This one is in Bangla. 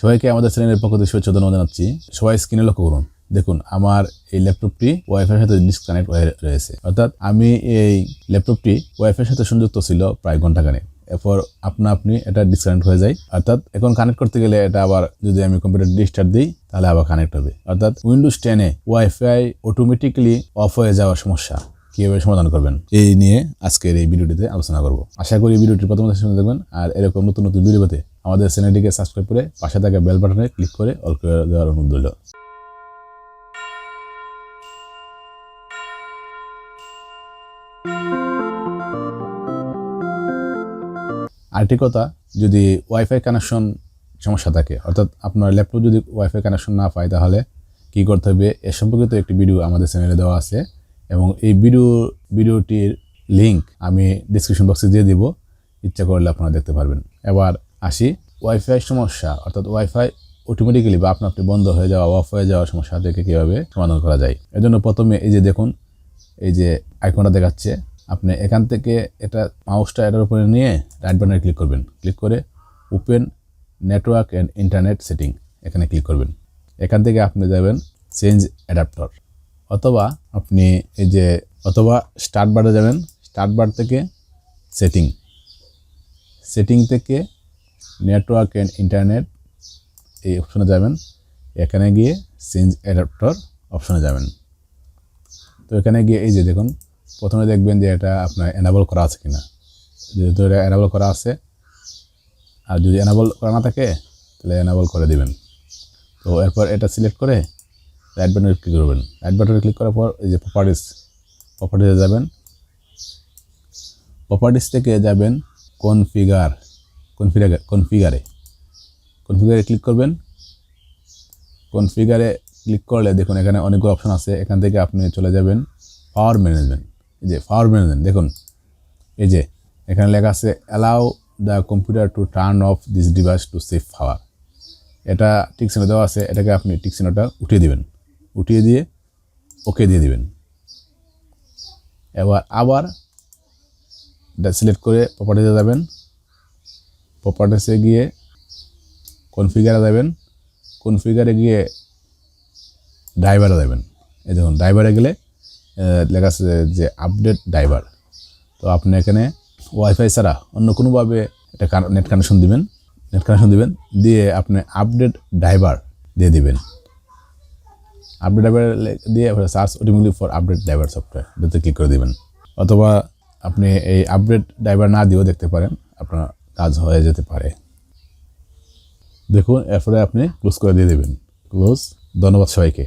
সবাইকে আমাদের চ্যানেলের পক্ষ থেকে শুভেচ্ছা জানাচ্ছি। সবাই স্ক্রিনে লক্ষ্য করুন, দেখুন আমার এই ল্যাপটপটি ওয়াইফাইয়ের সাথে ডিসকানেক্ট হয়ে রয়েছে। অর্থাৎ আমি এই ল্যাপটপটি ওয়াইফাইয়ের সাথে সংযুক্ত ছিল প্রায় ঘন্টাখানেক, এরপর আপনি এটা ডিসকানেক্ট হয়ে যায়। অর্থাৎ এখন কানেক্ট করতে গেলে এটা আবার যদি আমি কম্পিউটার রিস্টার্ট দিই তাহলে আবার কানেক্ট হবে। অর্থাৎ উইন্ডোজ 10-এ ওয়াইফাই অটোমেটিক্যালি অফ হয়ে যাওয়ার সমস্যা কিভাবে সমাধান করবেন এই নিয়ে আজকের এই ভিডিওটিতে আলোচনা করব। আশা করি ভিডিওটি প্রথম শুনে দেখবেন, আর এরকম নতুন নতুন ভিডিও পেতে আমাদের চ্যানেলটিকে সাবস্ক্রাইব করে পাশে থাকা বেল বাটনে ক্লিক করে অল করে দেওয়ার অনুরোধ রইল। আরেকটি কথা, যদি ওয়াইফাই কানেকশন সমস্যা থাকে, অর্থাৎ আপনার ল্যাপটপ যদি ওয়াইফাই কানেকশন না পায় তাহলে কী করতে হবে এ সম্পর্কিত একটি ভিডিও আমাদের চ্যানেলে দেওয়া আছে, এবং এই ভিডিওটির লিঙ্ক আমি ডিসক্রিপশন বক্সে দিয়ে দিব, ইচ্ছা করলে আপনারা দেখতে পারবেন। এবার আসি ওয়াইফাই সমস্যা, অর্থাৎ ওয়াইফাই অটোমেটিক্যালি বা আপনি বন্ধ হয়ে যাওয়া অফ হয়ে যাওয়ার সমস্যা থেকে কীভাবে সমাধান করা যায়। এজন্য প্রথমে এই যে দেখুন, এই যে আইকনটা দেখাচ্ছে, আপনি এখান থেকে এটা মাউসটা এটার উপরে নিয়ে রাইট বাটনে ক্লিক করবেন। ক্লিক করে open network and internet setting এখানে ক্লিক করবেন। এখান থেকে আপনি যাবেন চেঞ্জ অ্যাডাপ্টার, অথবা আপনি এই যে স্টার্ট বারে যাবেন। স্টার্ট বার থেকে সেটিং থেকে নেটওয়ার্ক অ্যান্ড ইন্টারনেট এই অপশনে যাবেন। এখানে গিয়ে চেঞ্জ অ্যাডাপ্টার অপশনে যাবেন। তো এখানে গিয়ে এই যে দেখুন, প্রথমে দেখবেন যে এটা আপনার এনাবল করা আছে কিনা। যেহেতু এটা এনাবল করা আছে, আর যদি এনাবল করা না থাকে তাহলে এনাবল করে দিবেন। তো এরপর এটা সিলেক্ট করে রাইট বাটনে ক্লিক করবেন। রাইট বাটনে ক্লিক করার পর এই যে প্রপার্টিসে যাবেন। প্রপার্টিস থেকে যাবেন কনফিগারে ক্লিক করবেন। কনফিগারে ক্লিক করলে দেখুন এখানে অনেকগুলো অপশন আছে। এখান থেকে আপনি চলে যাবেন পাওয়ার ম্যানেজমেন্ট। এই যে পাওয়ার ম্যানেজমেন্ট দেখুন, এই যে এখানে লেখা আছে allow the computer to turn off this device to save power. এটা টিক চিহ্ন দেওয়া আছে, এটাকে আপনি টিক চিহ্নটা উঠিয়ে দিবেন। উঠিয়ে দিয়ে ওকে দিয়ে দিবেন। আবার এটা সিলেক্ট করে প্রপার্টিসে যাবেন। প্রপার্টিসে গিয়ে কনফিগারে যাবেন। কনফিগারে গিয়ে ড্রাইভারে যাবেন। এই দেখুন ড্রাইভারে গেলে লেখা আছে যে আপডেট ড্রাইভার। তো আপনি এখানে ওয়াইফাই ছাড়া অন্য কোনোভাবে এটা নেট কানেকশন দিবেন। দিয়ে আপনি আপডেট ড্রাইভার দিয়ে দিবেন। আপডেট ড্রাইভার দিয়ে search automatically for update driver software এটাতে ক্লিক করে দিবেন। অথবা আপনি এই আপডেট ড্রাইভার না দিয়েও দেখতে পারেন, আপনার কাজ হয়ে যেতে পারে। দেখুন এরপরে আপনি ক্লোজ করে দিয়ে দেবেন। ক্লোজ। ধন্যবাদ সবাইকে।